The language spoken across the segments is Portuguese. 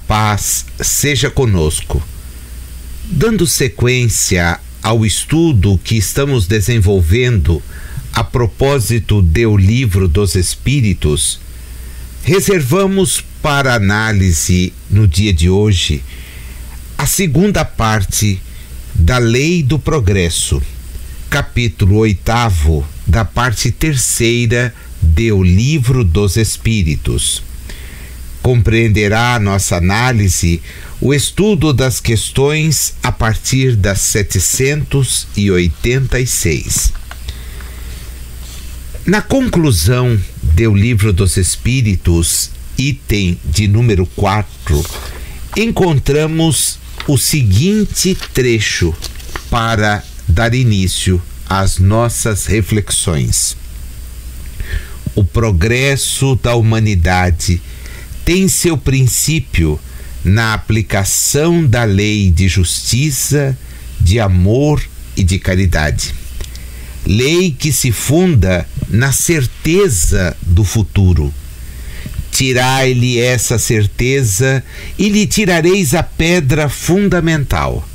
paz seja conosco. Dando sequência ao estudo que estamos desenvolvendo a propósito do Livro dos Espíritos, reservamos para análise no dia de hoje a segunda parte da Lei do Progresso, capítulo 8º da parte 3ª do Livro dos Espíritos. Compreenderá a nossa análise o estudo das questões a partir das 786. Na conclusão do Livro dos Espíritos, item de número 4, encontramos o seguinte trecho para dar início às nossas reflexões. O progresso da humanidade tem seu princípio na aplicação da lei de justiça, de amor e de caridade. Lei que se funda na certeza do futuro. Tirai-lhe essa certeza e lhe tirareis a pedra fundamental.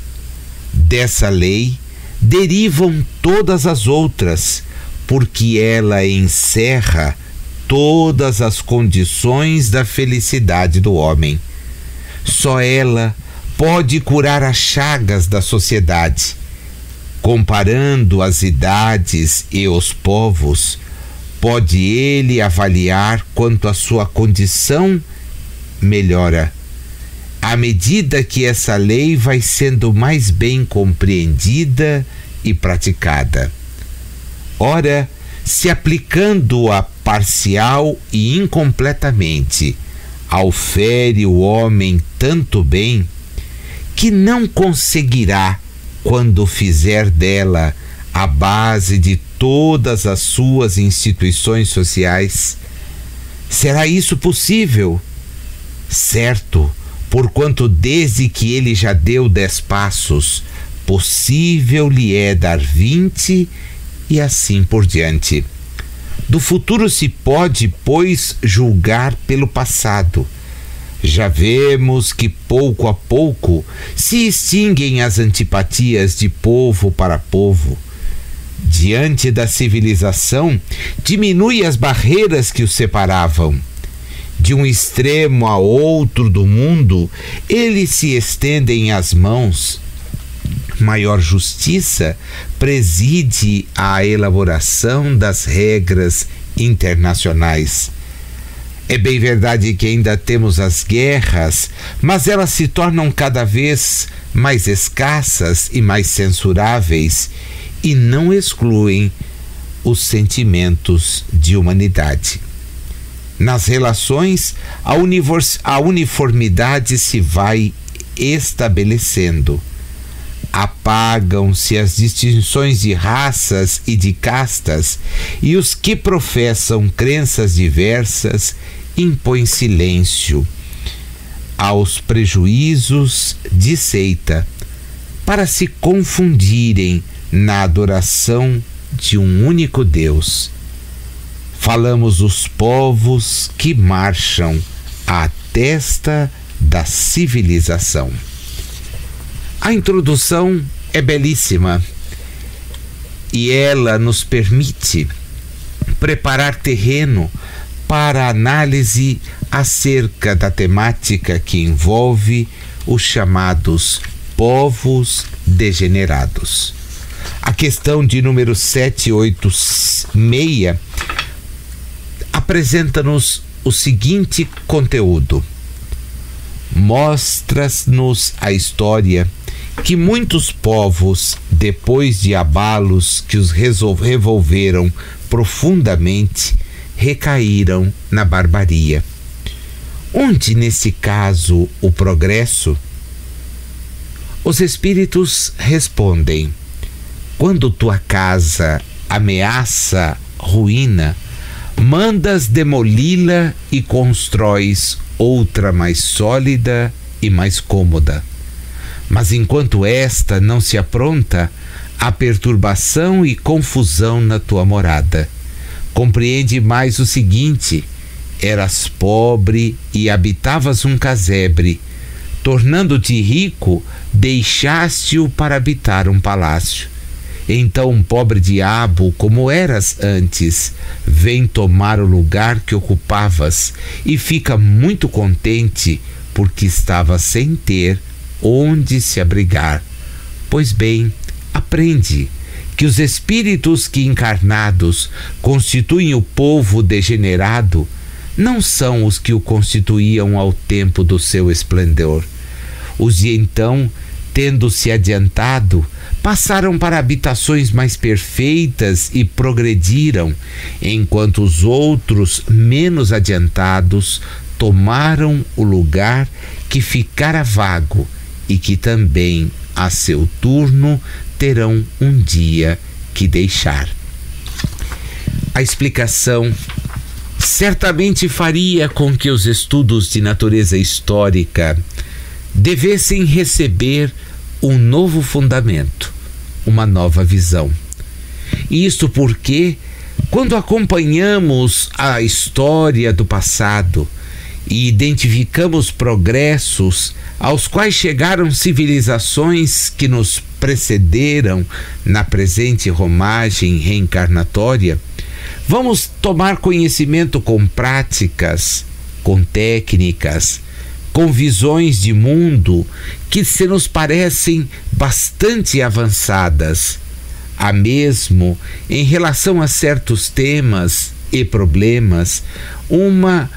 Dessa lei derivam todas as outras, porque ela encerra todas as condições da felicidade do homem. Só ela pode curar as chagas da sociedade. Comparando as idades e os povos, pode ele avaliar quanto a sua condição melhora, à medida que essa lei vai sendo mais bem compreendida e praticada. Ora, se aplicando-a parcial e incompletamente, aufere o homem tanto bem que não conseguirá, quando fizer dela a base de todas as suas instituições sociais. Será isso possível? Certo, porquanto desde que ele já deu 10 passos, possível lhe é dar 20 e assim por diante. Do futuro se pode, pois, julgar pelo passado. Já vemos que pouco a pouco se extinguem as antipatias de povo para povo. Diante da civilização, diminui as barreiras que os separavam. De um extremo a outro do mundo, eles se estendem as mãos. Maior justiça preside a elaboração das regras internacionais. É bem verdade que ainda temos as guerras, mas elas se tornam cada vez mais escassas e mais censuráveis e não excluem os sentimentos de humanidade. Nas relações, a uniformidade se vai estabelecendo. Apagam-se as distinções de raças e de castas, e os que professam crenças diversas impõem silêncio aos prejuízos de seita, para se confundirem na adoração de um único Deus. Falamos dos povos que marcham à testa da civilização. A introdução é belíssima e ela nos permite preparar terreno para análise acerca da temática que envolve os chamados povos degenerados. A questão de número 786 apresenta-nos o seguinte conteúdo: mostra-nos a história que muitos povos, depois de abalos que os revolveram profundamente, recaíram na barbaria. Onde, nesse caso, o progresso? Os espíritos respondem: quando tua casa ameaça ruína, mandas demoli-la e constróis outra mais sólida e mais cômoda. Mas enquanto esta não se apronta, há perturbação e confusão na tua morada. Compreende mais o seguinte: eras pobre e habitavas um casebre, Tornando-te rico, deixaste-o para habitar um palácio. Então, pobre diabo, como eras antes, vem tomar o lugar que ocupavas e fica muito contente porque estava sem ter onde se abrigar. Pois bem, aprende que os espíritos que encarnados constituem o povo degenerado não são os que o constituíam ao tempo do seu esplendor. Os de então, tendo-se adiantado, passaram para habitações mais perfeitas e progrediram, enquanto os outros, menos adiantados, tomaram o lugar que ficara vago e que também, a seu turno, terão um dia que deixar. A explicação certamente faria com que os estudos de natureza histórica devessem receber um novo fundamento, uma nova visão. Isto porque, quando acompanhamos a história do passado e identificamos progressos aos quais chegaram civilizações que nos precederam na presente romagem reencarnatória, vamos tomar conhecimento com práticas, com técnicas, com visões de mundo que se nos parecem bastante avançadas, há mesmo, em relação a certos temas e problemas, uma,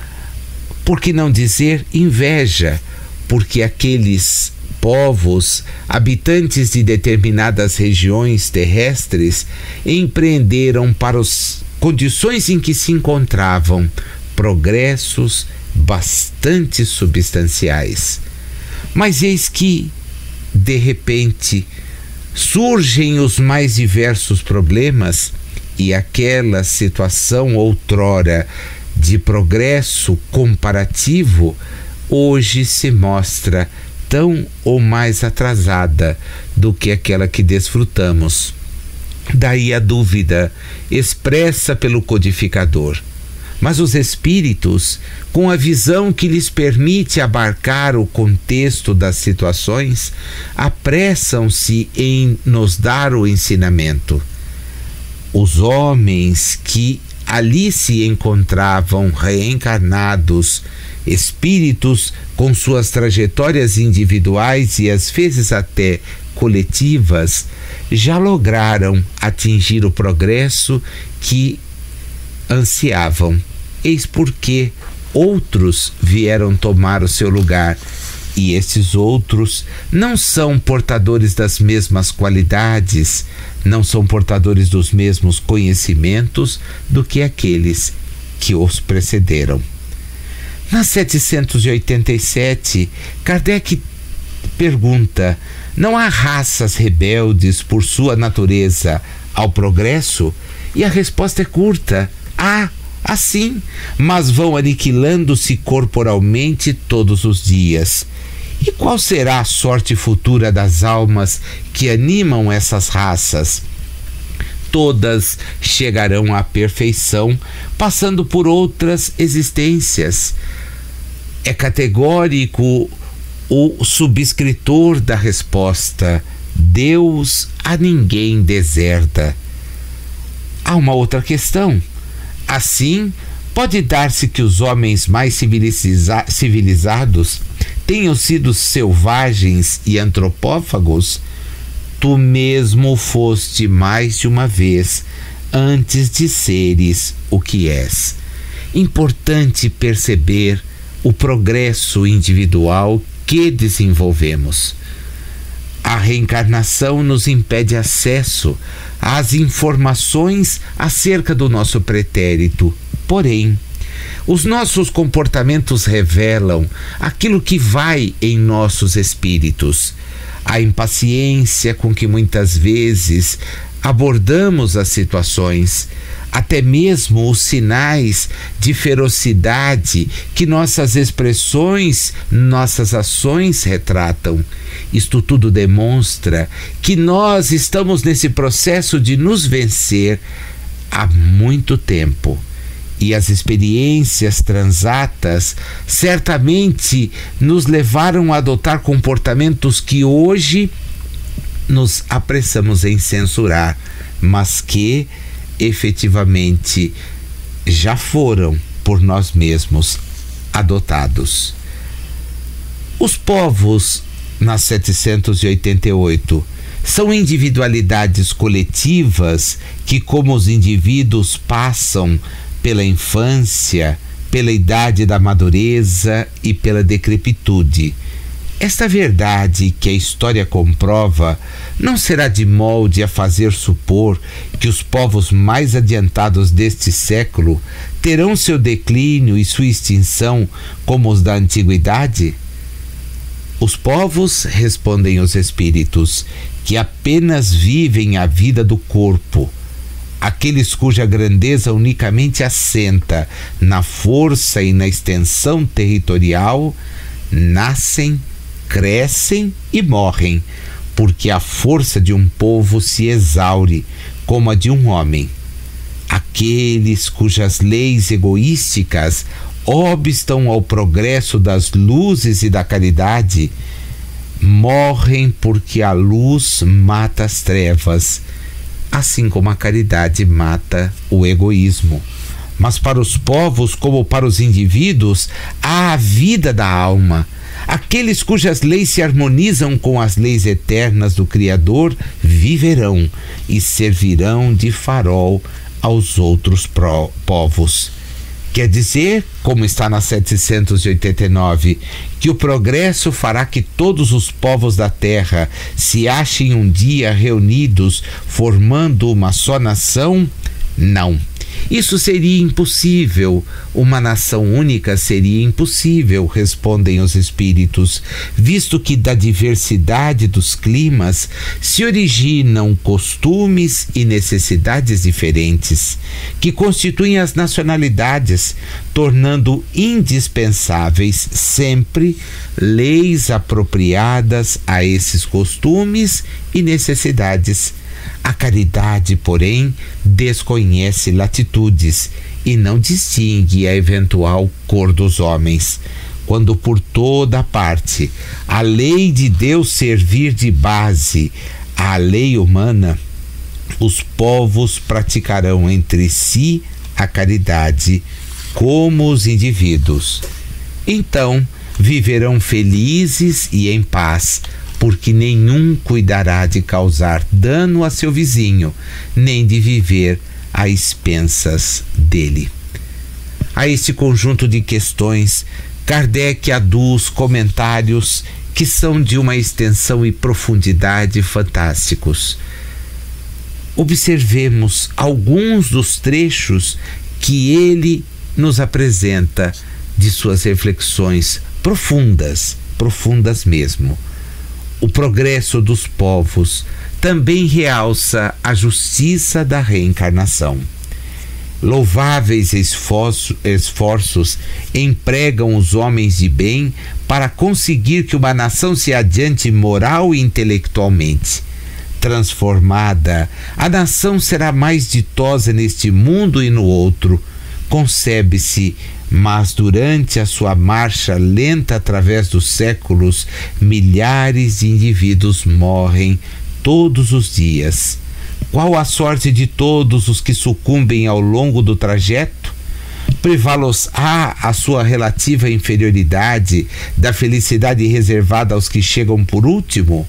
por que não dizer, inveja, porque aqueles povos, habitantes de determinadas regiões terrestres, empreenderam para as condições em que se encontravam progressos bastante substanciais. Mas eis que, de repente, surgem os mais diversos problemas e aquela situação outrora de progresso comparativo hoje se mostra tão ou mais atrasada do que aquela que desfrutamos. Daí a dúvida expressa pelo codificador. Mas os espíritos, com a visão que lhes permite abarcar o contexto das situações, apressam-se em nos dar o ensinamento. Os homens que ali se encontravam reencarnados, espíritos com suas trajetórias individuais e às vezes até coletivas, já lograram atingir o progresso que ansiavam. Eis porque outros vieram tomar o seu lugar, e esses outros não são portadores das mesmas qualidades, não são portadores dos mesmos conhecimentos do que aqueles que os precederam. Na 787, Kardec pergunta: não há raças rebeldes por sua natureza ao progresso? E a resposta é curta: há, assim, mas vão aniquilando-se corporalmente todos os dias. E qual será a sorte futura das almas que animam essas raças? Todas chegarão à perfeição, passando por outras existências. É categórico o subscritor da resposta: Deus a ninguém deserta. Há uma outra questão. Assim, pode dar-se que os homens mais civilizados tenham sido selvagens e antropófagos? Tu mesmo foste mais de uma vez antes de seres o que és. Importante perceber o progresso individual que desenvolvemos. A reencarnação nos impede acesso às informações acerca do nosso pretérito. Porém, os nossos comportamentos revelam aquilo que vai em nossos espíritos. A impaciência com que muitas vezes abordamos as situações, até mesmo os sinais de ferocidade que nossas expressões, nossas ações retratam. Isto tudo demonstra que nós estamos nesse processo de nos vencer há muito tempo e as experiências transatas certamente nos levaram a adotar comportamentos que hoje nos apressamos em censurar, mas que efetivamente já foram por nós mesmos adotados. Os povos na 788 são individualidades coletivas que, como os indivíduos passam pela infância, pela idade da madureza e pela decrepitude. Esta verdade que a história comprova não será de molde a fazer supor que os povos mais adiantados deste século terão seu declínio e sua extinção como os da antiguidade? Os povos, respondem os espíritos, que apenas vivem a vida do corpo, aqueles cuja grandeza unicamente assenta na força e na extensão territorial, nascem, crescem e morrem, porque a força de um povo se exaure como a de um homem. Aqueles cujas leis egoísticas obstam ao progresso das luzes e da caridade morrem porque a luz mata as trevas, assim como a caridade mata o egoísmo. Mas para os povos, como para os indivíduos, há a vida da alma. Aqueles cujas leis se harmonizam com as leis eternas do Criador viverão e servirão de farol aos outros povos. Quer dizer, como está na 789, que o progresso fará que todos os povos da terra se achem um dia reunidos, formando uma só nação? Não. Isso seria impossível. Uma nação única seria impossível, respondem os espíritos, visto que da diversidade dos climas se originam costumes e necessidades diferentes, que constituem as nacionalidades, tornando indispensáveis sempre leis apropriadas a esses costumes e necessidades. A caridade, porém, desconhece latitudes e não distingue a eventual cor dos homens. Quando por toda parte a lei de Deus servir de base à lei humana, os povos praticarão entre si a caridade como os indivíduos. Então viverão felizes e em paz, porque nenhum cuidará de causar dano a seu vizinho, nem de viver a expensas dele. A este conjunto de questões, Kardec aduz comentários que são de uma extensão e profundidade fantásticos. Observemos alguns dos trechos que ele nos apresenta de suas reflexões profundas, profundas mesmo. O progresso dos povos também realça a justiça da reencarnação. Louváveis esforços empregam os homens de bem para conseguir que uma nação se adiante moral e intelectualmente. Transformada, a nação será mais ditosa neste mundo e no outro. Concebe-se, mas durante a sua marcha lenta através dos séculos, milhares de indivíduos morrem todos os dias. Qual a sorte de todos os que sucumbem ao longo do trajeto? Privá-los-á a sua relativa inferioridade da felicidade reservada aos que chegam por último?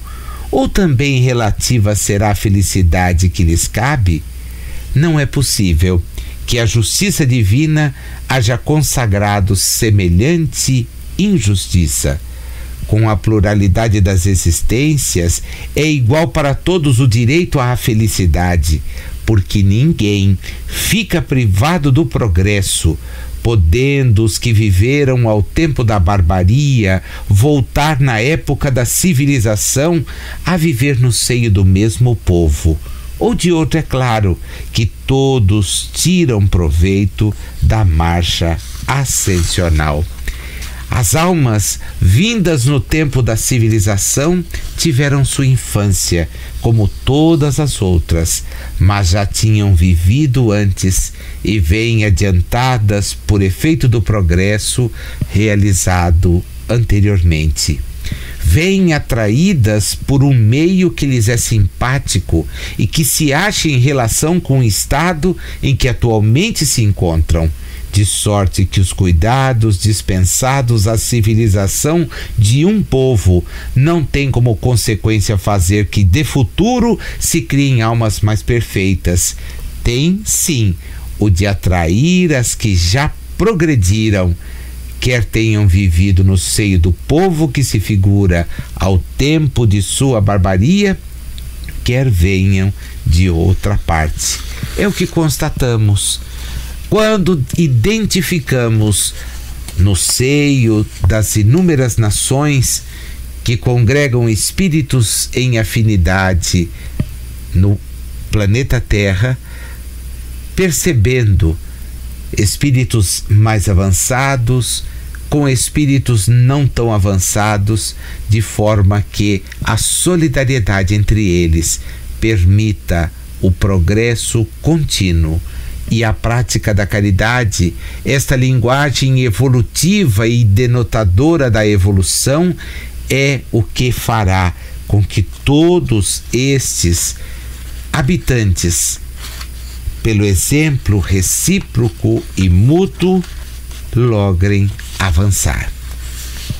Ou também relativa será a felicidade que lhes cabe? Não é possível que a justiça divina haja consagrado semelhante injustiça. Com a pluralidade das existências, é igual para todos o direito à felicidade, porque ninguém fica privado do progresso, podendo os que viveram ao tempo da barbaria voltar na época da civilização a viver no seio do mesmo povo. Ou de outro, é claro, que todos tiram proveito da marcha ascensional. As almas vindas no tempo da civilização tiveram sua infância, como todas as outras, mas já tinham vivido antes e vêm adiantadas por efeito do progresso realizado anteriormente. Vêm atraídas por um meio que lhes é simpático e que se acha em relação com o estado em que atualmente se encontram, de sorte que os cuidados dispensados à civilização de um povo não têm como consequência fazer que de futuro se criem almas mais perfeitas. Tem, sim, o de atrair as que já progrediram, quer tenham vivido no seio do povo que se figura ao tempo de sua barbaria, quer venham de outra parte. É o que constatamos quando identificamos no seio das inúmeras nações que congregam espíritos em afinidade no planeta Terra, percebendo espíritos mais avançados com espíritos não tão avançados, de forma que a solidariedade entre eles permita o progresso contínuo e a prática da caridade. Esta linguagem evolutiva e denotadora da evolução é o que fará com que todos estes habitantes, pelo exemplo recíproco e mútuo, logrem avançar.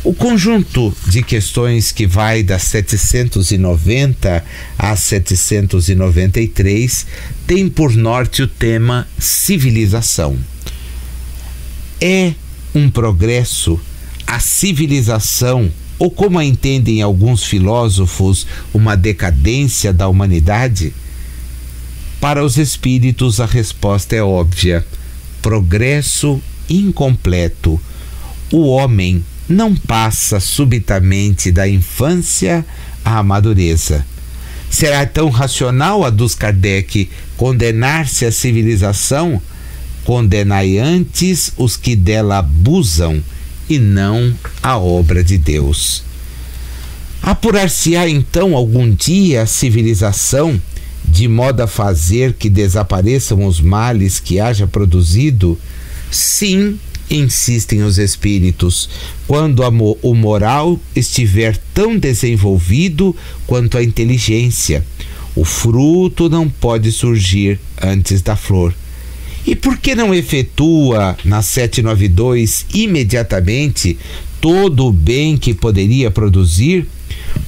O conjunto de questões que vai das 790 a 793 tem por norte o tema civilização. É um progresso a civilização, ou como a entendem alguns filósofos, uma decadência da humanidade? Para os espíritos a resposta é óbvia: progresso incompleto. O homem não passa subitamente da infância à madureza. Será tão racional a dos Kardec condenar-se à civilização? Condenai antes os que dela abusam e não a obra de Deus. Apurar-se-á então algum dia a civilização, de modo a fazer que desapareçam os males que haja produzido? Sim, insistem os espíritos, quando o moral estiver tão desenvolvido quanto a inteligência. O fruto não pode surgir antes da flor. E por que não efetua na 792 imediatamente todo o bem que poderia produzir?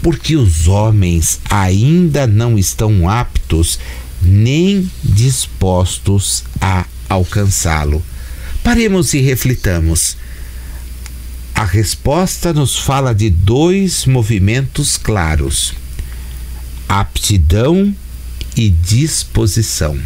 Porque os homens ainda não estão aptos nem dispostos a alcançá-lo. Paremos e reflitamos. A resposta nos fala de dois movimentos claros: aptidão e disposição.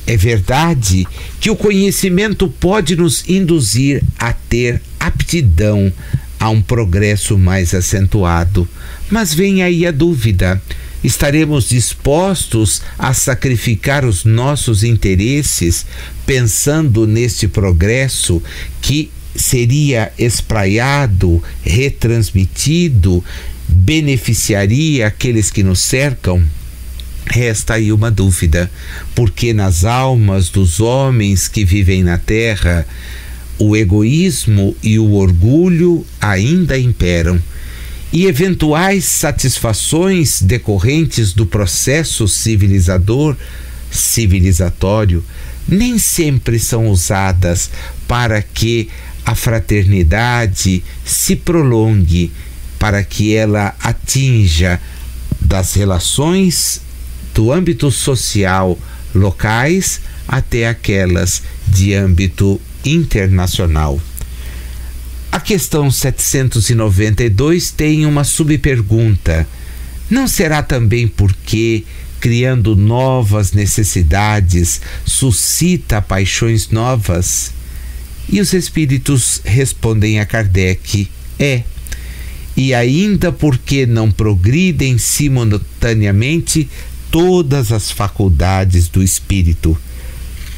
É verdade que o conhecimento pode nos induzir a ter aptidão a um progresso mais acentuado, mas vem aí a dúvida: estaremos dispostos a sacrificar os nossos interesses pensando neste progresso que seria espraiado, retransmitido, beneficiaria aqueles que nos cercam? Resta aí uma dúvida, porque nas almas dos homens que vivem na terra, o egoísmo e o orgulho ainda imperam, e eventuais satisfações decorrentes do processo civilizatório nem sempre são usadas para que a fraternidade se prolongue, para que ela atinja das relações do âmbito social locais até aquelas de âmbito internacional. A questão 792 tem uma subpergunta: não será também porque, criando novas necessidades, suscita paixões novas? E os espíritos respondem a Kardec: é. E ainda porque não progridem simultaneamente todas as faculdades do espírito.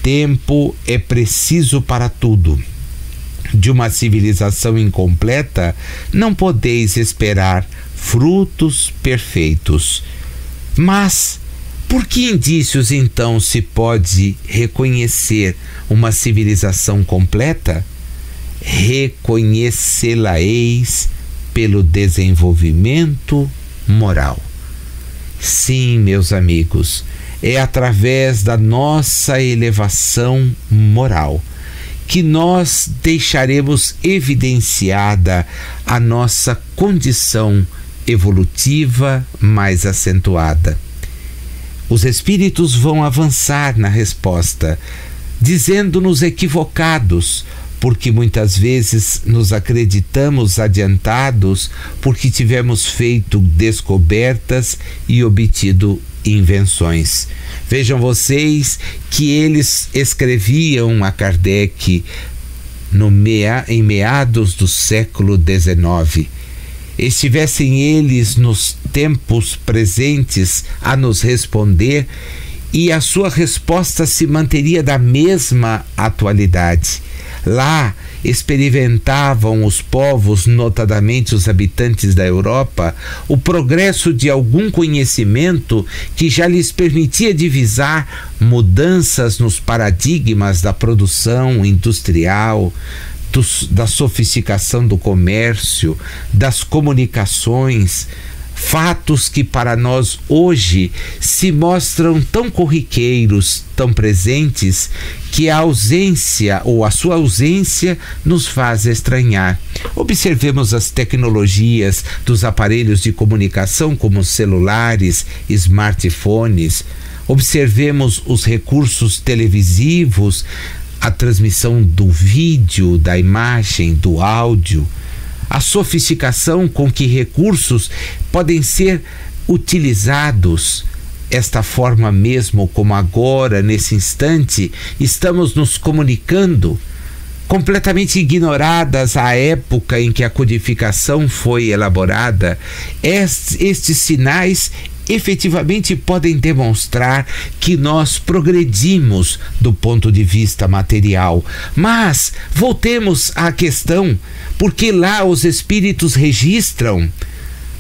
Tempo é preciso para tudo. de uma civilização incompleta, não podeis esperar frutos perfeitos. Mas por que indícios então se pode reconhecer uma civilização completa? Reconhecê-la-eis pelo desenvolvimento moral. Sim, meus amigos, é através da nossa elevação moral que nós deixaremos evidenciada a nossa condição evolutiva mais acentuada. Os espíritos vão avançar na resposta, dizendo-nos equivocados, porque muitas vezes nos acreditamos adiantados porque tivemos feito descobertas e obtido invenções. Vejam vocês que eles escreviam a Kardec em meados do século XIX. Estivessem eles nos tempos presentes a nos responder, e a sua resposta se manteria da mesma atualidade. Lá experimentavam os povos, notadamente os habitantes da Europa, o progresso de algum conhecimento que já lhes permitia divisar mudanças nos paradigmas da produção industrial, da sofisticação do comércio, das comunicações, fatos que para nós hoje se mostram tão corriqueiros, tão presentes, que a ausência ou a sua ausência nos faz estranhar. Observemos as tecnologias dos aparelhos de comunicação como celulares, smartphones. Observemos os recursos televisivos, a transmissão do vídeo, da imagem, do áudio. A sofisticação com que recursos podem ser utilizados. Esta forma mesmo como agora, nesse instante, estamos nos comunicando, completamente ignoradas à época em que a codificação foi elaborada. Estes sinais efetivamente podem demonstrar que nós progredimos do ponto de vista material. Mas voltemos à questão, porque lá os espíritos registram: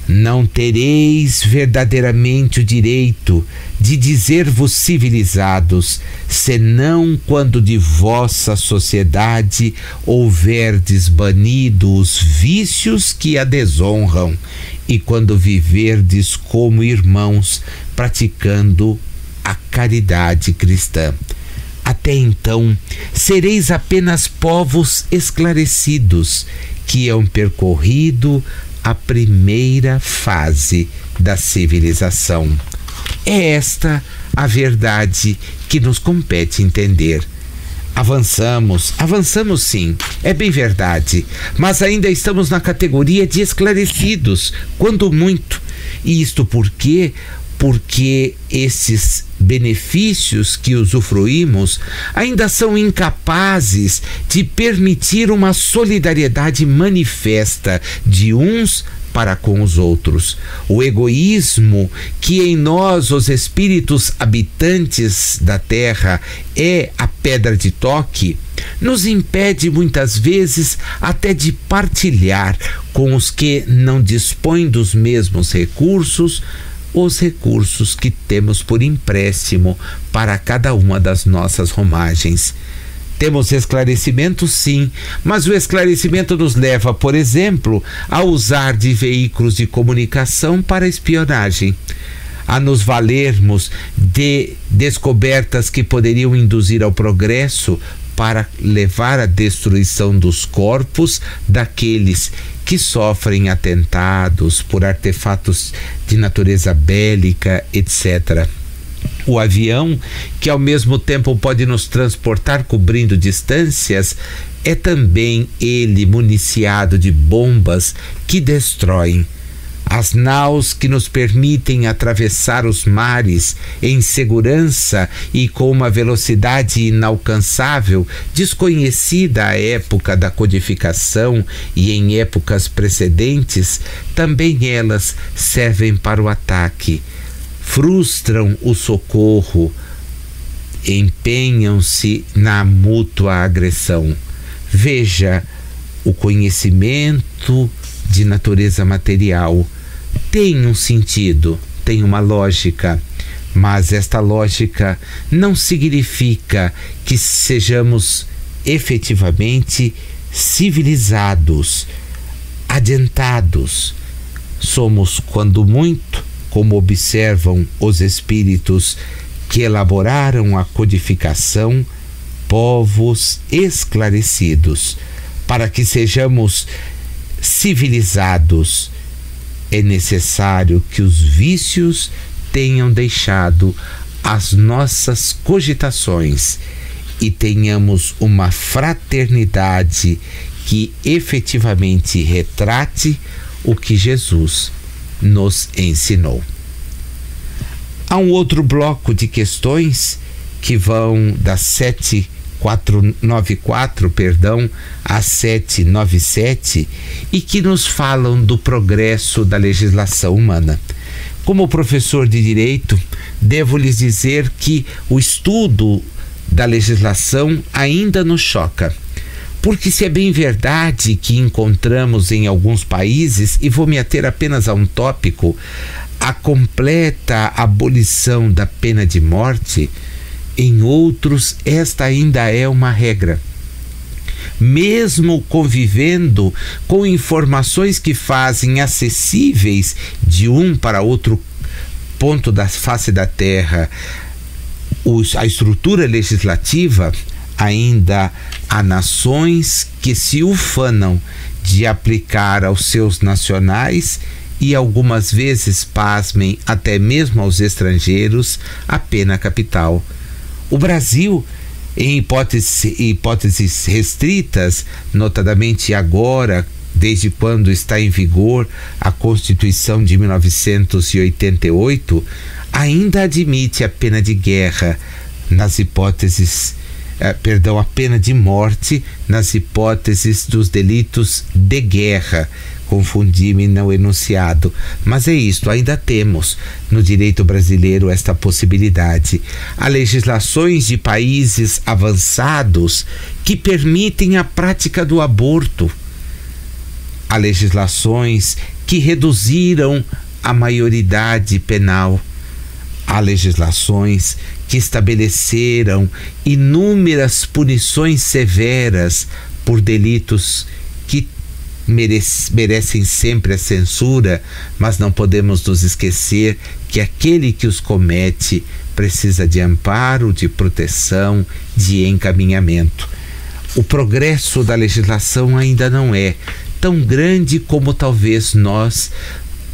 não tereis verdadeiramente o direito de dizer-vos civilizados, senão quando de vossa sociedade houverdes banido os vícios que a desonram, e quando viverdes como irmãos, praticando a caridade cristã. Até então, sereis apenas povos esclarecidos, que hão percorrido a primeira fase da civilização. É esta a verdade que nos compete entender. Avançamos sim, é bem verdade, mas ainda estamos na categoria de esclarecidos, quando muito. E isto por quê? Porque esses benefícios que usufruímos ainda são incapazes de permitir uma solidariedade manifesta de uns para com os outros. O egoísmo que em nós, os espíritos habitantes da Terra, é a pedra de toque, nos impede muitas vezes até de partilhar com os que não dispõem dos mesmos recursos, os recursos que temos por empréstimo para cada uma das nossas romagens. Temos esclarecimento, sim, mas o esclarecimento nos leva, por exemplo, a usar de veículos de comunicação para espionagem, a nos valermos de descobertas que poderiam induzir ao progresso para levar à destruição dos corpos daqueles que sofrem atentados por artefatos de natureza bélica, etc. O avião, que ao mesmo tempo pode nos transportar cobrindo distâncias, é também ele municiado de bombas que destroem. As naus que nos permitem atravessar os mares em segurança e com uma velocidade inalcançável, desconhecida à época da codificação e em épocas precedentes, também elas servem para o ataque. Frustram o socorro, empenham-se na mútua agressão. Veja o conhecimento de natureza material tem um sentido, tem uma lógica, mas esta lógica não significa que sejamos efetivamente civilizados, adiantados. Somos, quando muito, como observam os espíritos que elaboraram a codificação, povos esclarecidos. Para que sejamos civilizados, é necessário que os vícios tenham deixado as nossas cogitações e tenhamos uma fraternidade que efetivamente retrate o que Jesus nos ensinou. Há um outro bloco de questões que vão das 794, a 797 e que nos falam do progresso da legislação humana. Como professor de direito, devo lhes dizer que o estudo da legislação ainda nos choca. Porque se é bem verdade que encontramos em alguns países, e vou me ater apenas a um tópico, a completa abolição da pena de morte, em outros esta ainda é uma regra. Mesmo convivendo com informações que fazem acessíveis de um para outro ponto da face da terra a estrutura legislativa, ainda há nações que se ufanam de aplicar aos seus nacionais e algumas vezes, pasmem, até mesmo aos estrangeiros, a pena capital. O Brasil, em hipóteses restritas, notadamente agora, desde quando está em vigor a Constituição de 1988, ainda admite a pena de guerra nas hipóteses, a pena de morte nas hipóteses dos delitos de guerra. Confundi-me no enunciado, mas é isto, ainda temos no direito brasileiro esta possibilidade. Há legislações de países avançados que permitem a prática do aborto. Há legislações que reduziram a maioridade penal. Há legislações que estabeleceram inúmeras punições severas por delitos que merecem sempre a censura, mas não podemos nos esquecer que aquele que os comete precisa de amparo, de proteção, de encaminhamento. O progresso da legislação ainda não é tão grande como talvez nós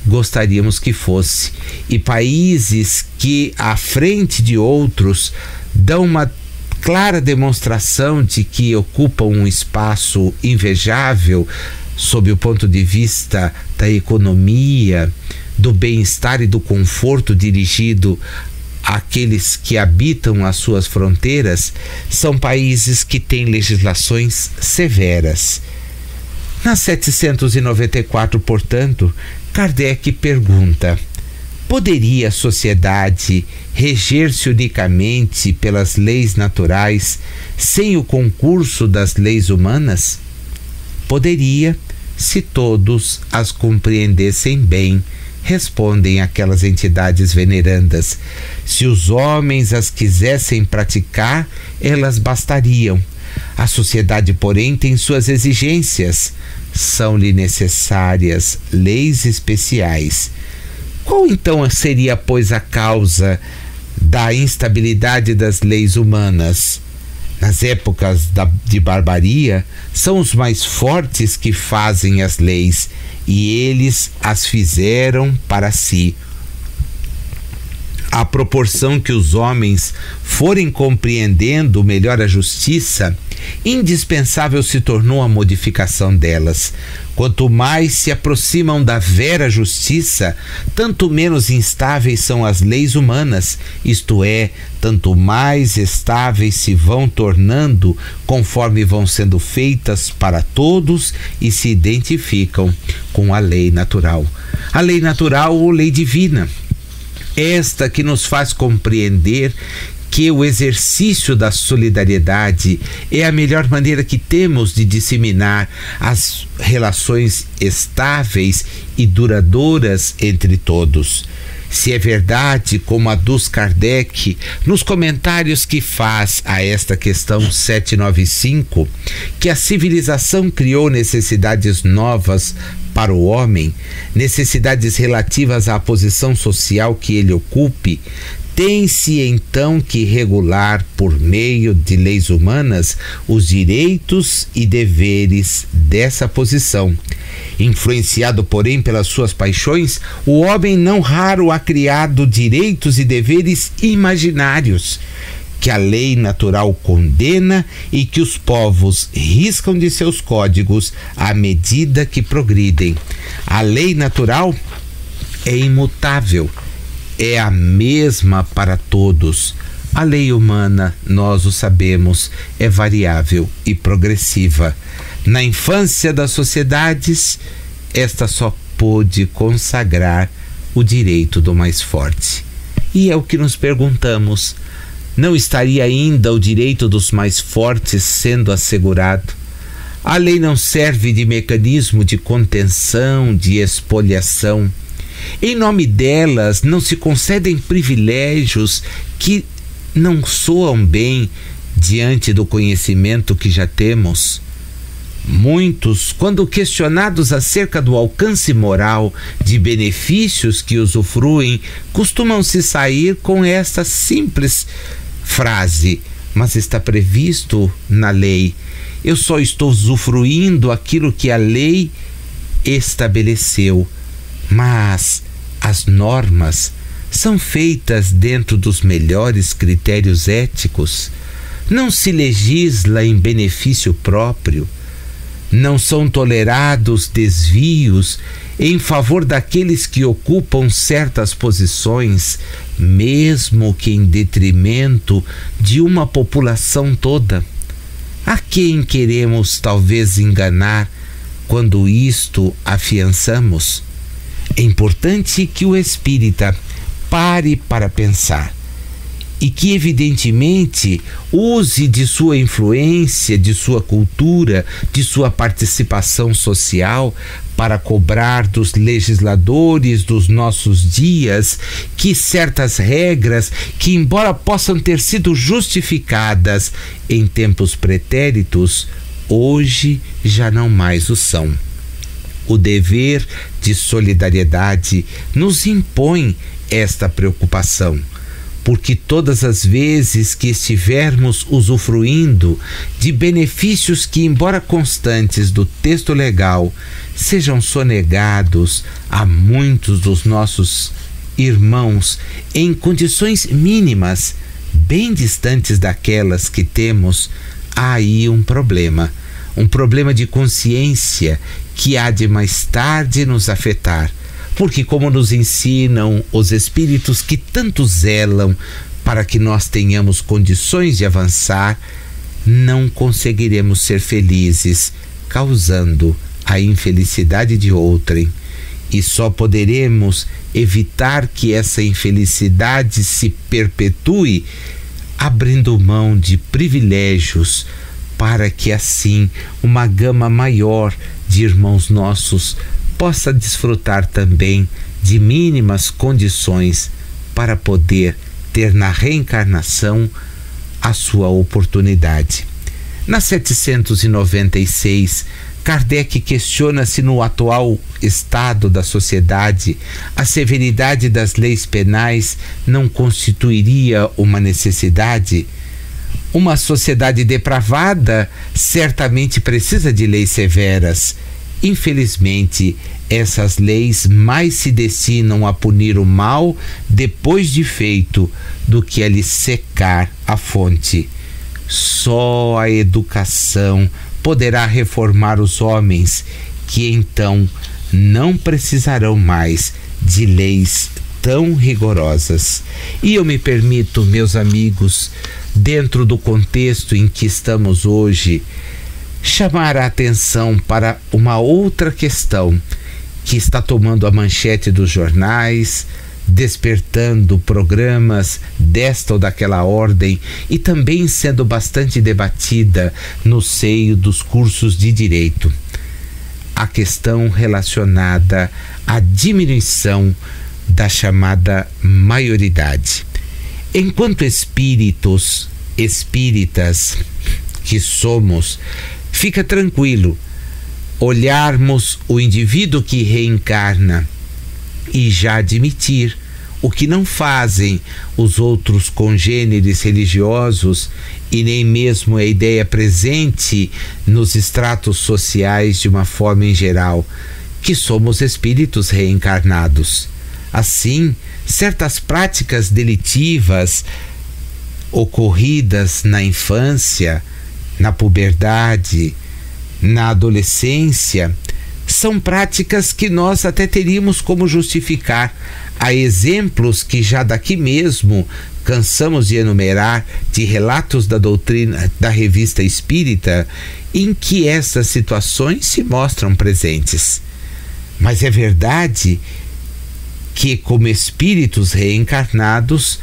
gostaríamos que fosse, e países que à frente de outros dão uma clara demonstração de que ocupam um espaço invejável sob o ponto de vista da economia, do bem-estar e do conforto dirigido àqueles que habitam as suas fronteiras, são países que têm legislações severas. Na 794, portanto, Kardec pergunta: poderia a sociedade reger-se unicamente pelas leis naturais sem o concurso das leis humanas? Poderia, se todos as compreendessem bem, respondem aquelas entidades venerandas. Se os homens as quisessem praticar, elas bastariam. A sociedade, porém, tem suas exigências. São-lhe necessárias leis especiais. Qual então seria, pois, a causa da instabilidade das leis humanas? Nas épocas de barbaria, são os mais fortes que fazem as leis, e eles as fizeram para si. À proporção que os homens forem compreendendo melhor a justiça, indispensável se tornou a modificação delas. Quanto mais se aproximam da vera justiça, tanto menos instáveis são as leis humanas, isto é, tanto mais estáveis se vão tornando conforme vão sendo feitas para todos e se identificam com a lei natural. A lei natural ou lei divina, esta que nos faz compreender que o exercício da solidariedade é a melhor maneira que temos de disseminar as relações estáveis e duradouras entre todos. Se é verdade, como aduz Kardec nos comentários que faz a esta questão 795, que a civilização criou necessidades novas para o homem, necessidades relativas à posição social que ele ocupe, tem-se então que regular por meio de leis humanas os direitos e deveres dessa posição. Influenciado, porém, pelas suas paixões, o homem não raro há criado direitos e deveres imaginários, que a lei natural condena e que os povos riscam de seus códigos à medida que progridem. A lei natural é imutável, é a mesma para todos. A lei humana, nós o sabemos, é variável e progressiva. Na infância das sociedades, esta só pôde consagrar o direito do mais forte. E é o que nos perguntamos: não estaria ainda o direito dos mais fortes sendo assegurado? A lei não serve de mecanismo de contenção, de expoliação. Em nome delas, não se concedem privilégios que não soam bem diante do conhecimento que já temos. Muitos, quando questionados acerca do alcance moral de benefícios que usufruem, costumam se sair com esta simples frase: mas está previsto na lei. Eu só estou usufruindo aquilo que a lei estabeleceu. Mas as normas são feitas dentro dos melhores critérios éticos. Não se legisla em benefício próprio. Não são tolerados desvios em favor daqueles que ocupam certas posições, mesmo que em detrimento de uma população toda. A quem queremos talvez enganar quando isto afiançamos? É importante que o espírita pare para pensar e que, evidentemente, use de sua influência, de sua cultura, de sua participação social para cobrar dos legisladores dos nossos dias que certas regras, que embora possam ter sido justificadas em tempos pretéritos, hoje já não mais o são. O dever de solidariedade nos impõe esta preocupação, porque todas as vezes que estivermos usufruindo de benefícios que, embora constantes do texto legal, sejam sonegados a muitos dos nossos irmãos em condições mínimas, bem distantes daquelas que temos, há aí um problema de consciência que há de mais tarde nos afetar, porque, como nos ensinam os espíritos que tanto zelam para que nós tenhamos condições de avançar, não conseguiremos ser felizes, causando a infelicidade de outrem, e só poderemos evitar que essa infelicidade se perpetue abrindo mão de privilégios, para que assim uma gama maior de irmãos nossos possa desfrutar também de mínimas condições para poder ter na reencarnação a sua oportunidade. Na 796, Kardec questiona se no atual estado da sociedade a severidade das leis penais não constituiria uma necessidade. Uma sociedade depravada certamente precisa de leis severas. Infelizmente, essas leis mais se destinam a punir o mal depois de feito do que a lhe secar a fonte. Só a educação poderá reformar os homens, que então não precisarão mais de leis tão rigorosas. E eu me permito, meus amigos, dentro do contexto em que estamos hoje, chamar a atenção para uma outra questão que está tomando a manchete dos jornais, despertando programas desta ou daquela ordem e também sendo bastante debatida no seio dos cursos de direito. A questão relacionada à diminuição da chamada maioridade. Enquanto espíritas que somos, fica tranquilo olharmos o indivíduo que reencarna e já admitir o que não fazem os outros congêneres religiosos e nem mesmo a ideia presente nos estratos sociais de uma forma em geral, que somos espíritos reencarnados. Assim, certas práticas delitivas ocorridas na infância, na puberdade, na adolescência, são práticas que nós até teríamos como justificar. Há exemplos que já daqui mesmo cansamos de enumerar, de relatos da doutrina da Revista Espírita, em que essas situações se mostram presentes. Mas é verdade que, como espíritos reencarnados,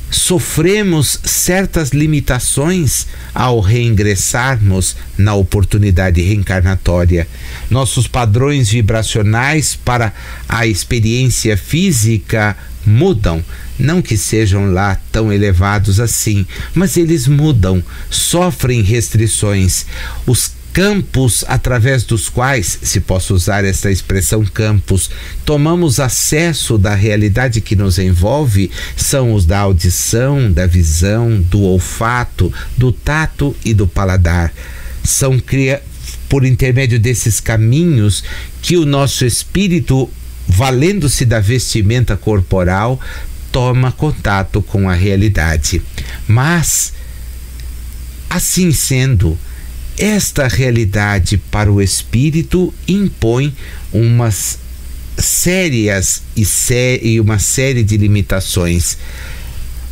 sofremos certas limitações ao reingressarmos na oportunidade reencarnatória. Nossos padrões vibracionais para a experiência física mudam, não que sejam lá tão elevados assim, mas eles mudam, sofrem restrições. Os campos através dos quais, se posso usar esta expressão campos, tomamos acesso da realidade que nos envolve, são os da audição, da visão, do olfato, do tato e do paladar. São por intermédio desses caminhos que o nosso espírito, valendo-se da vestimenta corporal, toma contato com a realidade. Mas, assim sendo, esta realidade para o espírito impõe umas sérias e uma série de limitações.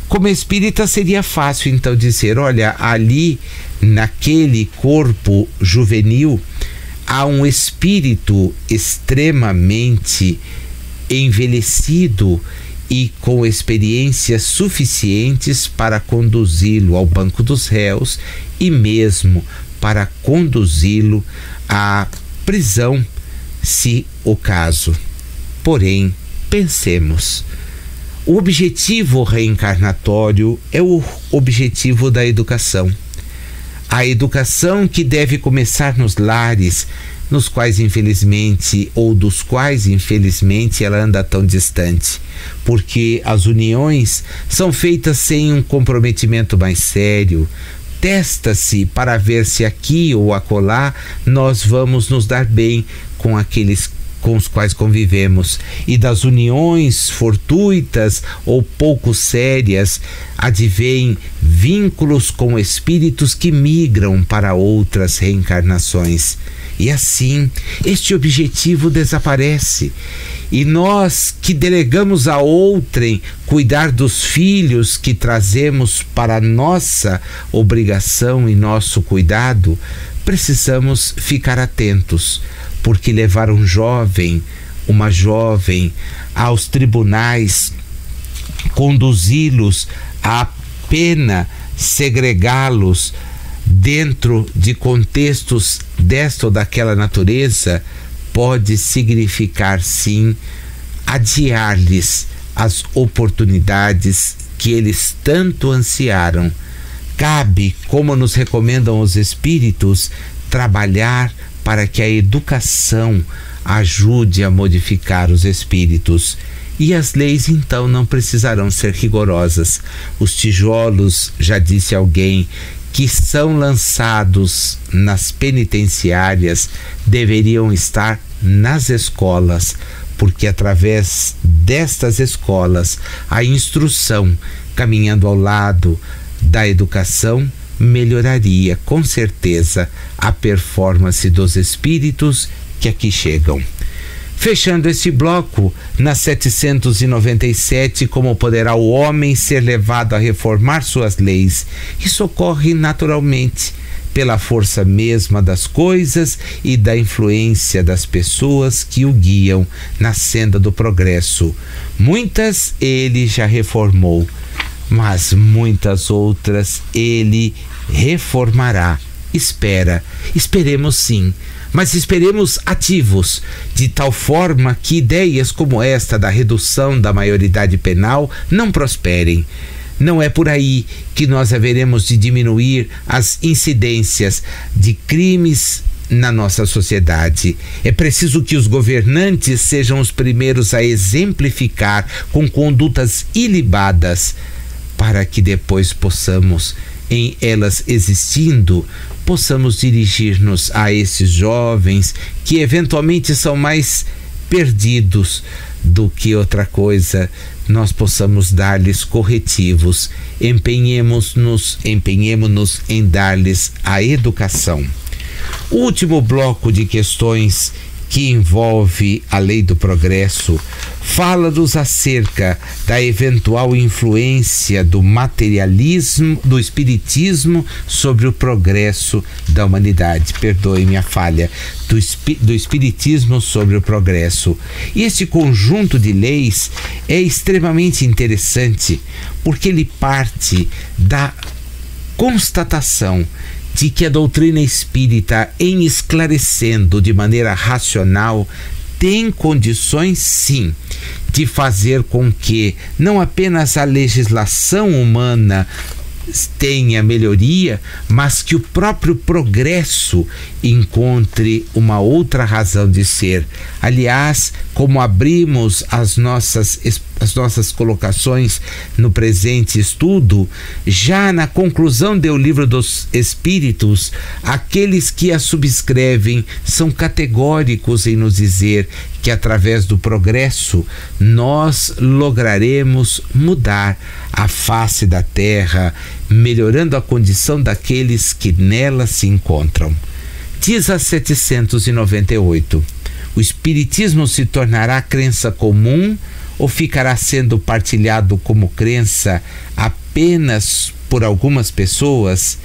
Como espírita seria fácil então dizer, olha, ali naquele corpo juvenil há um espírito extremamente envelhecido e com experiências suficientes para conduzi-lo ao banco dos réus e mesmo para conduzi-lo à prisão, se o caso. Porém, pensemos, o objetivo reencarnatório é o objetivo da educação. A educação que deve começar nos lares, nos quais infelizmente, ou dos quais infelizmente ela anda tão distante, porque as uniões são feitas sem um comprometimento mais sério. Testa-se para ver se aqui ou acolá nós vamos nos dar bem com aqueles com os quais convivemos, e das uniões fortuitas ou pouco sérias advêm vínculos com espíritos que migram para outras reencarnações. E assim, este objetivo desaparece. E nós que delegamos a outrem cuidar dos filhos que trazemos para nossa obrigação e nosso cuidado, precisamos ficar atentos, porque levar um jovem, uma jovem aos tribunais, conduzi-los à pena, segregá-los dentro de contextos desta ou daquela natureza, pode significar sim adiar-lhes as oportunidades que eles tanto ansiaram. Cabe, como nos recomendam os espíritos, trabalhar para que a educação ajude a modificar os espíritos. E as leis então não precisarão ser rigorosas. Os tijolos, já disse alguém, que são lançados nas penitenciárias deveriam estar nas escolas, porque através destas escolas a instrução, caminhando ao lado da educação, melhoraria com certeza a performance dos espíritos que aqui chegam. Fechando este bloco, na 797, como poderá o homem ser levado a reformar suas leis? Isso ocorre naturalmente, pela força mesma das coisas e da influência das pessoas que o guiam na senda do progresso. Muitas ele já reformou, mas muitas outras ele reformará. Esperemos sim, mas esperemos ativos, de tal forma que ideias como esta da redução da maioridade penal não prosperem. Não é por aí que nós haveremos de diminuir as incidências de crimes na nossa sociedade. É preciso que os governantes sejam os primeiros a exemplificar com condutas ilibadas, para que depois possamos, em elas existindo, possamos dirigir-nos a esses jovens que eventualmente são mais perdidos do que outra coisa. Nós possamos dar-lhes corretivos. Empenhemo-nos em dar-lhes a educação. O último bloco de questões que envolve a lei do progresso fala-nos acerca da eventual influência do materialismo, do espiritismo sobre o progresso da humanidade. Perdoe-me a falha. Do espiritismo sobre o progresso. E este conjunto de leis é extremamente interessante, porque ele parte da constatação de que a doutrina espírita, em esclarecendo de maneira racional, tem condições, sim, de fazer com que não apenas a legislação humana tenha melhoria, mas que o próprio progresso encontre uma outra razão de ser. Aliás, como abrimos as nossas colocações no presente estudo, já na conclusão do Livro dos Espíritos, aqueles que a subscrevem são categóricos em nos dizer que através do progresso nós lograremos mudar a face da Terra, melhorando a condição daqueles que nela se encontram. Diz a 798: o Espiritismo se tornará crença comum ou ficará sendo partilhado como crença apenas por algumas pessoas?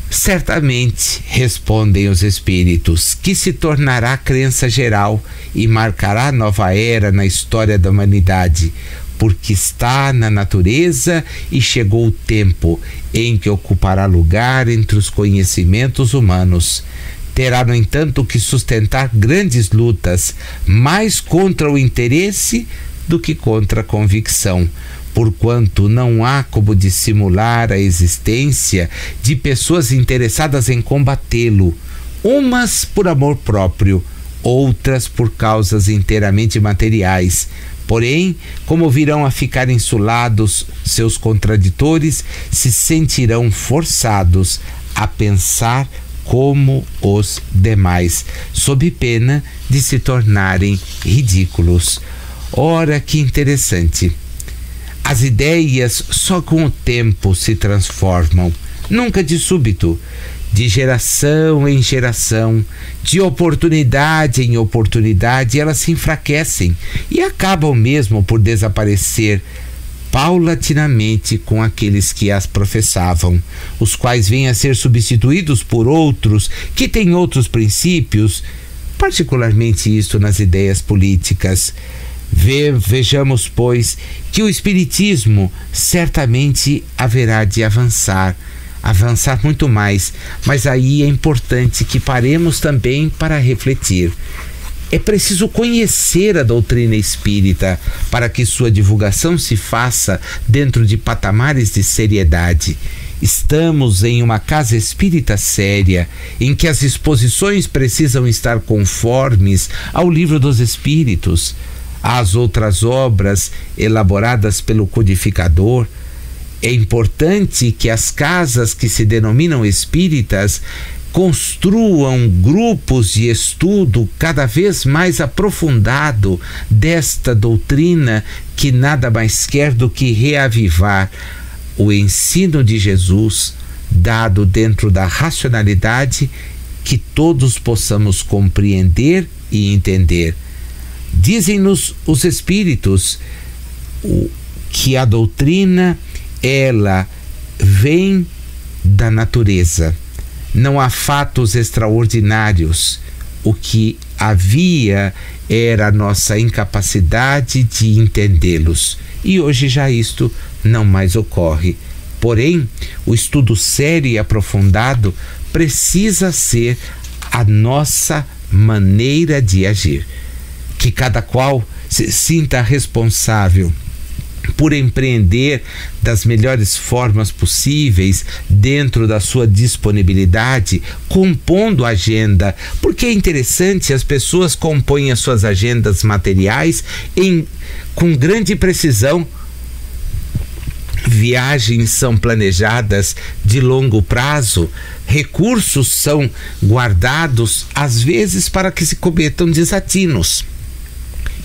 Certamente, respondem os espíritos, que se tornará crença geral e marcará nova era na história da humanidade, porque está na natureza e chegou o tempo em que ocupará lugar entre os conhecimentos humanos. Terá, no entanto, que sustentar grandes lutas, mais contra o interesse do que contra a convicção, porquanto não há como dissimular a existência de pessoas interessadas em combatê-lo, umas por amor próprio, outras por causas inteiramente materiais. Porém, como virão a ficar insulados seus contraditores, se sentirão forçados a pensar como os demais, sob pena de se tornarem ridículos. Ora, que interessante! As ideias só com o tempo se transformam, nunca de súbito. De geração em geração, de oportunidade em oportunidade, elas se enfraquecem e acabam mesmo por desaparecer paulatinamente com aqueles que as professavam, os quais vêm a ser substituídos por outros que têm outros princípios, particularmente isto nas ideias políticas. Vejamos, pois, que o Espiritismo certamente haverá de avançar muito mais, mas aí é importante que paremos também para refletir. É preciso conhecer a doutrina espírita para que sua divulgação se faça dentro de patamares de seriedade. Estamos em uma casa espírita séria, em que as exposições precisam estar conformes ao Livro dos Espíritos, às outras obras elaboradas pelo codificador. É importante que as casas que se denominam espíritas construam grupos de estudo cada vez mais aprofundado desta doutrina, que nada mais quer do que reavivar o ensino de Jesus, dado dentro da racionalidade, que todos possamos compreender e entender. Dizem-nos os espíritos que a doutrina, ela vem da natureza. Não há fatos extraordinários. O que havia era a nossa incapacidade de entendê-los. E hoje já isto não mais ocorre. Porém, o estudo sério e aprofundado precisa ser a nossa maneira de agir. Que cada qual se sinta responsável por empreender das melhores formas possíveis, dentro da sua disponibilidade, compondo a agenda, porque é interessante, as pessoas compõem as suas agendas materiais com grande precisão. Viagens são planejadas de longo prazo, recursos são guardados, às vezes para que se cometam desatinos.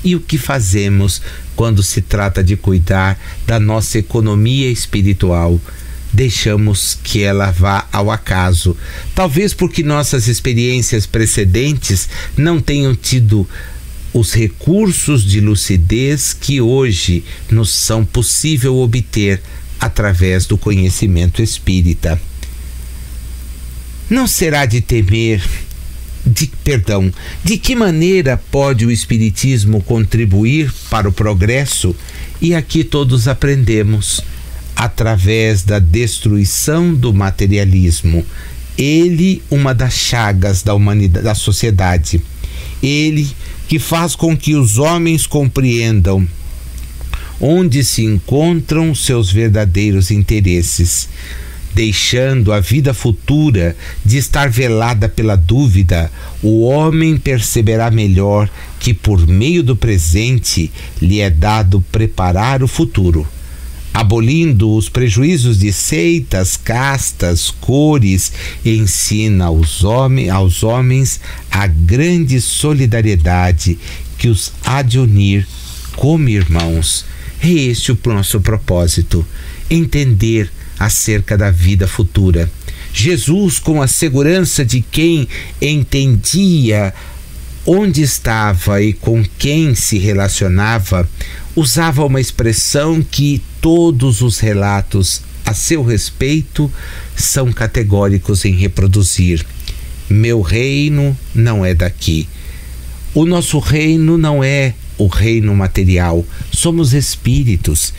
E o que fazemos quando se trata de cuidar da nossa economia espiritual? Deixamos que ela vá ao acaso, talvez porque nossas experiências precedentes não tenham tido os recursos de lucidez que hoje nos são possível obter através do conhecimento espírita. Não será de temer. De que maneira pode o Espiritismo contribuir para o progresso? E aqui todos aprendemos, através da destruição do materialismo. Ele, uma das chagas da humanidade, da sociedade. Ele que faz com que os homens compreendam onde se encontram seus verdadeiros interesses, deixando a vida futura de estar velada pela dúvida. O homem perceberá melhor que por meio do presente lhe é dado preparar o futuro, abolindo os prejuízos de seitas, castas, cores, ensina aos homens a grande solidariedade que os há de unir como irmãos. É este o nosso propósito, entender acerca da vida futura. Jesus, com a segurança de quem entendia onde estava e com quem se relacionava, usava uma expressão que todos os relatos a seu respeito são categóricos em reproduzir: meu reino não é daqui. O nosso reino não é o reino material. Somos espíritos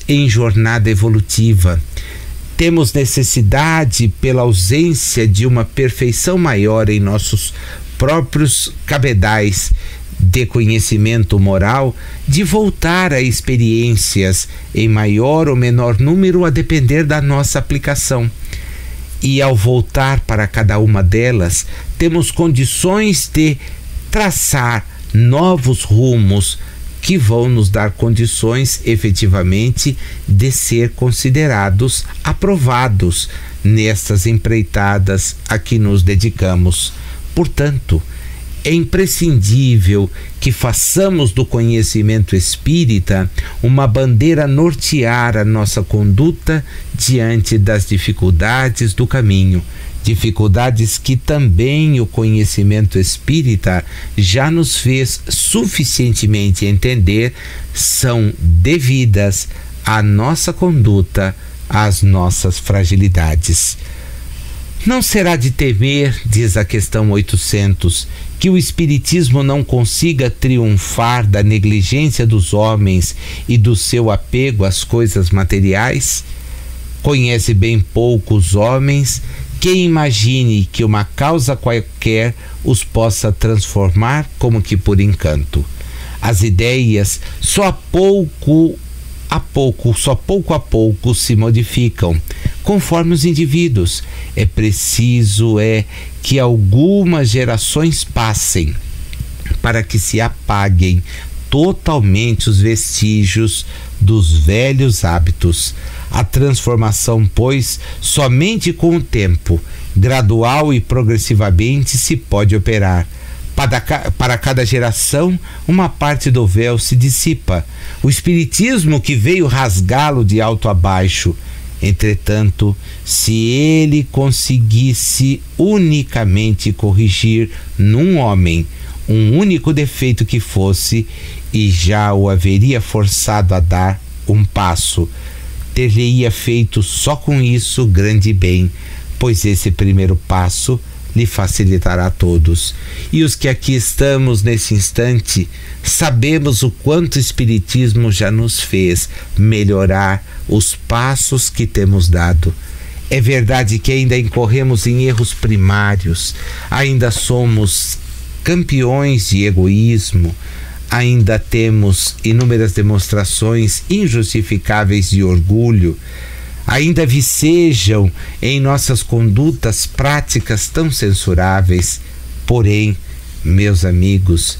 em jornada evolutiva. Temos necessidade, pela ausência de uma perfeição maior em nossos próprios cabedais de conhecimento moral, de voltar a experiências em maior ou menor número, a depender da nossa aplicação. E ao voltar para cada uma delas, temos condições de traçar novos rumos que vão nos dar condições efetivamente de ser considerados aprovados nestas empreitadas a que nos dedicamos. Portanto, é imprescindível que façamos do conhecimento espírita uma bandeira a nortear a nossa conduta diante das dificuldades do caminho, dificuldades que também o conhecimento espírita já nos fez suficientemente entender são devidas à nossa conduta, às nossas fragilidades. Não será de temer, diz a questão 800, que o Espiritismo não consiga triunfar da negligência dos homens e do seu apego às coisas materiais? Conhece bem pouco os homens quem imagine que uma causa qualquer os possa transformar como que por encanto. As ideias só pouco a pouco se modificam, conforme os indivíduos. É preciso que algumas gerações passem para que se apaguem totalmente os vestígios dos velhos hábitos. A transformação, pois, somente com o tempo, gradual e progressivamente, se pode operar. Para cada geração, uma parte do véu se dissipa. O Espiritismo que veio rasgá-lo de alto a baixo. Entretanto, se ele conseguisse unicamente corrigir num homem um único defeito que fosse, e já o haveria forçado a dar um passo ter-lhe-ia feito só com isso grande bem, pois esse primeiro passo lhe facilitará a todos. E os que aqui estamos nesse instante, sabemos o quanto o Espiritismo já nos fez melhorar os passos que temos dado. É verdade que ainda incorremos em erros primários, ainda somos campeões de egoísmo, ainda temos inúmeras demonstrações injustificáveis de orgulho, ainda vicejam em nossas condutas práticas tão censuráveis. Porém, meus amigos,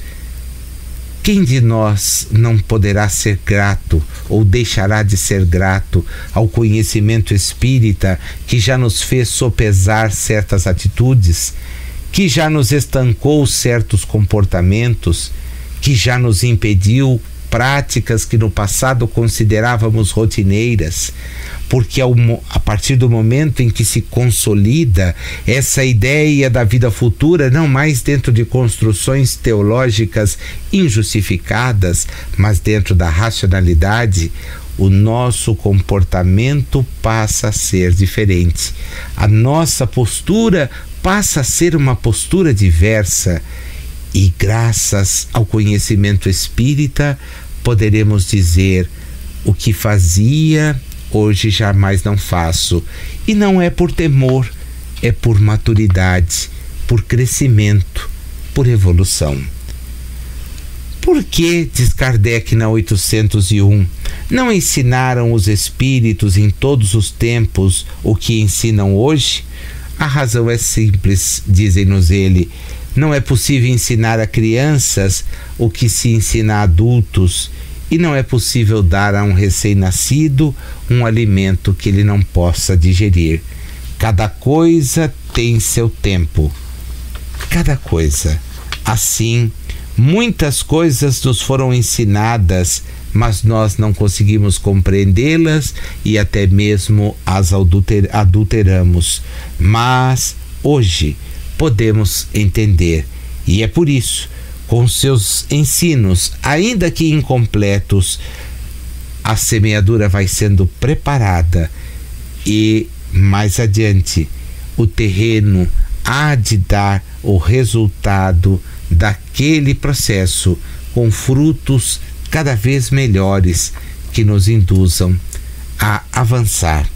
quem de nós não poderá ser grato ou deixará de ser grato ao conhecimento espírita que já nos fez sopesar certas atitudes, que já nos estancou certos comportamentos, que já nos impediu práticas que no passado considerávamos rotineiras? Porque a partir do momento em que se consolida essa ideia da vida futura, não mais dentro de construções teológicas injustificadas, mas dentro da racionalidade, o nosso comportamento passa a ser diferente. A nossa postura passa a ser uma postura diversa. E graças ao conhecimento espírita, poderemos dizer: o que fazia, hoje jamais não faço. E não é por temor, é por maturidade, por crescimento, por evolução. Por que, diz Kardec na 801, não ensinaram os espíritos em todos os tempos o que ensinam hoje? A razão é simples, dizem-nos ele. Não é possível ensinar a crianças o que se ensina a adultos, e não é possível dar a um recém-nascido um alimento que ele não possa digerir. Cada coisa tem seu tempo. Cada coisa. Assim, muitas coisas nos foram ensinadas, mas nós não conseguimos compreendê-las e até mesmo as adulteramos. Mas hoje podemos entender, e é por isso, com seus ensinos, ainda que incompletos, a semeadura vai sendo preparada e mais adiante o terreno há de dar o resultado daquele processo, com frutos cada vez melhores que nos induzam a avançar.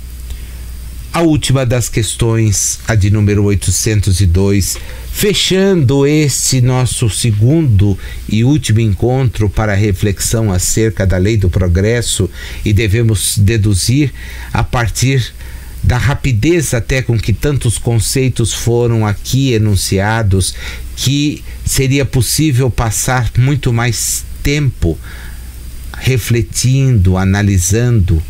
A última das questões, a de número 802, fechando este nosso segundo e último encontro para a reflexão acerca da lei do progresso, e devemos deduzir, a partir da rapidez até com que tantos conceitos foram aqui enunciados, que seria possível passar muito mais tempo refletindo, analisando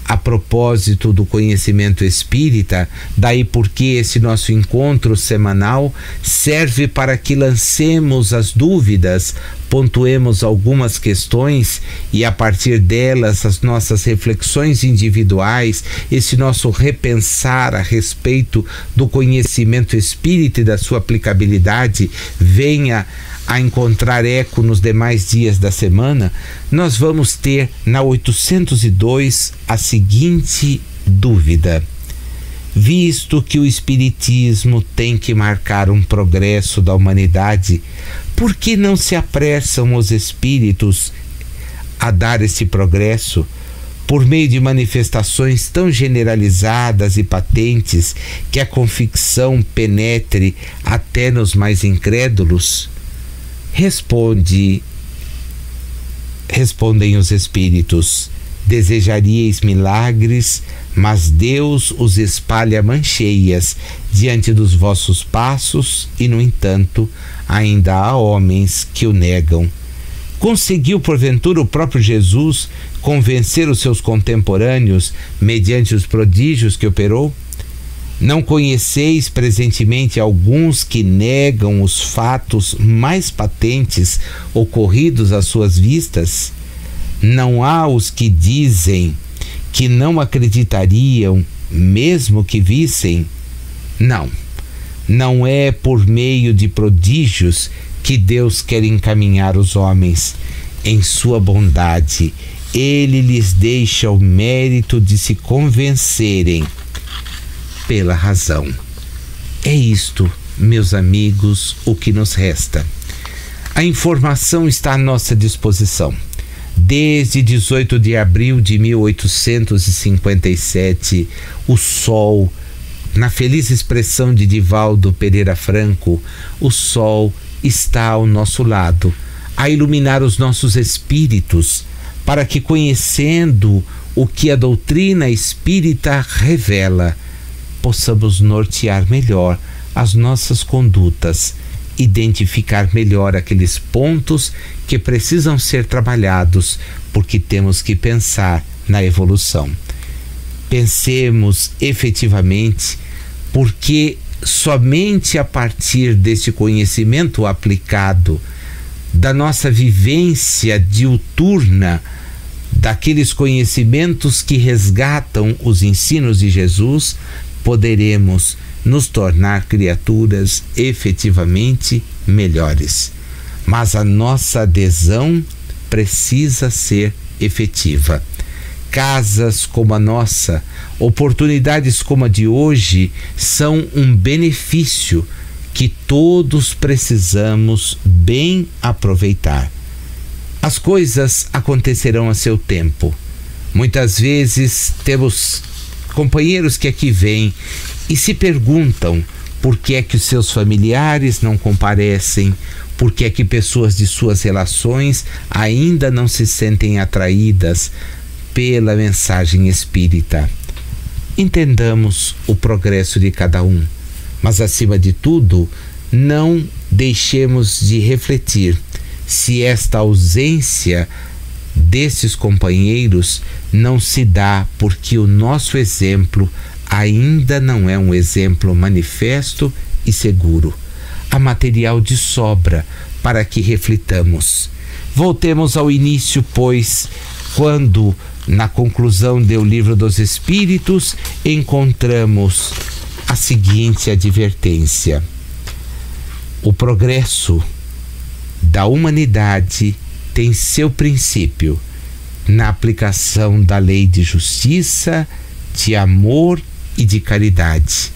a propósito do conhecimento espírita. Daí porque esse nosso encontro semanal serve para que lancemos as dúvidas, pontuemos algumas questões e a partir delas as nossas reflexões individuais, esse nosso repensar a respeito do conhecimento espírita e da sua aplicabilidade venha a encontrar eco nos demais dias da semana. Nós vamos ter na 802 a seguinte dúvida: visto que o Espiritismo tem que marcar um progresso da humanidade, por que não se apressam os espíritos a dar esse progresso por meio de manifestações tão generalizadas e patentes que a convicção penetre até nos mais incrédulos? Respondem os espíritos: desejaríeis milagres, mas Deus os espalha mancheias diante dos vossos passos e, no entanto, ainda há homens que o negam. Conseguiu, porventura, o próprio Jesus convencer os seus contemporâneos mediante os prodígios que operou? Não conheceis presentemente alguns que negam os fatos mais patentes ocorridos às suas vistas? Não há os que dizem que não acreditariam mesmo que vissem? Não é por meio de prodígios que Deus quer encaminhar os homens. Em sua bondade ele lhes deixa o mérito de se convencerem pela razão. É isto, meus amigos, o que nos resta. A informação está à nossa disposição. Desde 18 de abril de 1857, o sol, na feliz expressão de Divaldo Pereira Franco, o sol está ao nosso lado, a iluminar os nossos espíritos, para que, conhecendo o que a doutrina espírita revela, possamos nortear melhor as nossas condutas, identificar melhor aqueles pontos que precisam ser trabalhados, porque temos que pensar na evolução. Pensemos efetivamente, porque somente a partir deste conhecimento aplicado, da nossa vivência diuturna, daqueles conhecimentos que resgatam os ensinos de Jesus, poderemos nos tornar criaturas efetivamente melhores. Mas a nossa adesão precisa ser efetiva. Casas como a nossa, oportunidades como a de hoje, são um benefício que todos precisamos bem aproveitar. As coisas acontecerão a seu tempo. Muitas vezes temos companheiros que aqui vêm e se perguntam por que é que os seus familiares não comparecem, por que é que pessoas de suas relações ainda não se sentem atraídas pela mensagem espírita. Entendamos o progresso de cada um, mas acima de tudo, não deixemos de refletir se esta ausência desses companheiros não se dá porque o nosso exemplo ainda não é um exemplo manifesto e seguro. Há material de sobra para que reflitamos. Voltemos ao início, pois, quando, na conclusão do Livro dos Espíritos, encontramos a seguinte advertência: o progresso da humanidade tem seu princípio na aplicação da lei de justiça, de amor e de caridade,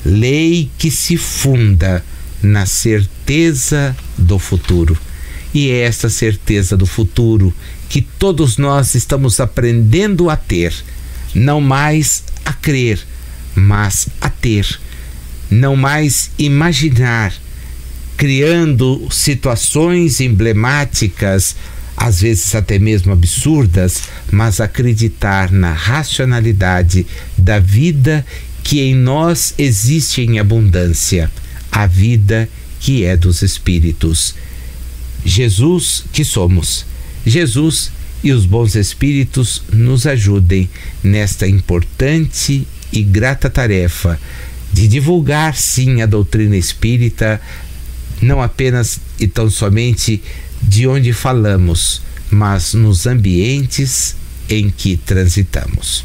lei que se funda na certeza do futuro. E é esta certeza do futuro que todos nós estamos aprendendo a ter, não mais a crer, mas a ter, não mais imaginar, criando situações emblemáticas, às vezes até mesmo absurdas, mas acreditar na racionalidade da vida que em nós existe em abundância, a vida que é dos espíritos. Jesus que somos, Jesus e os bons espíritos nos ajudem nesta importante e grata tarefa de divulgar, sim, a doutrina espírita, não apenas e tão somente de onde falamos, mas nos ambientes em que transitamos.